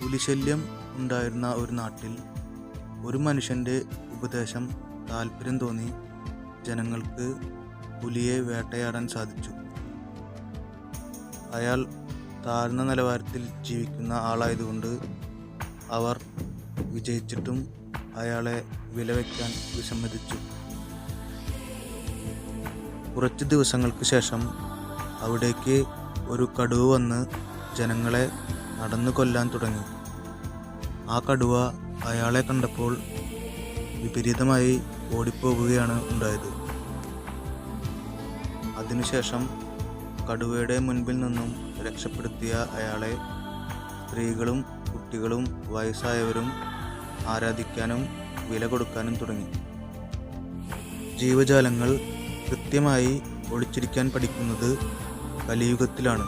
പുലിശല്യം ഉണ്ടായിരുന്ന ഒരു നാട്ടിൽ ഒരു മനുഷ്യൻ്റെ ഉപദേശം താല്പര്യം തോന്നി ജനങ്ങൾക്ക് പുലിയെ വേട്ടയാടാൻ സാധിച്ചു. അയാൾ താഴ്ന്ന നിലവാരത്തിൽ ജീവിക്കുന്ന ആളായതുകൊണ്ട് അവർ വിജയിച്ചിട്ടും അയാളെ വിലവെക്കാൻ വിസമ്മതിച്ചു. കുറച്ച് ദിവസങ്ങൾക്ക് ശേഷം അവിടേക്ക് ഒരു കടുവ വന്ന് ജനങ്ങളെ നടന്നു കൊല്ലാൻ തുടങ്ങി. ആ കടുവ അയാളെ കണ്ടപ്പോൾ വിപരീതമായി ഓടിപ്പോകുകയാണ് ഉണ്ടായത്. അതിനുശേഷം കടുവയുടെ മുൻപിൽ നിന്നും രക്ഷപ്പെടുത്തിയ അയാളെ സ്ത്രീകളും കുട്ടികളും വയസ്സായവരും ആരാധിക്കാനും വില കൊടുക്കാനും തുടങ്ങി. ജീവജാലങ്ങൾ കൃത്യമായി ഒളിച്ചിരിക്കാൻ പഠിക്കുന്നത് കലിയുഗത്തിലാണ്.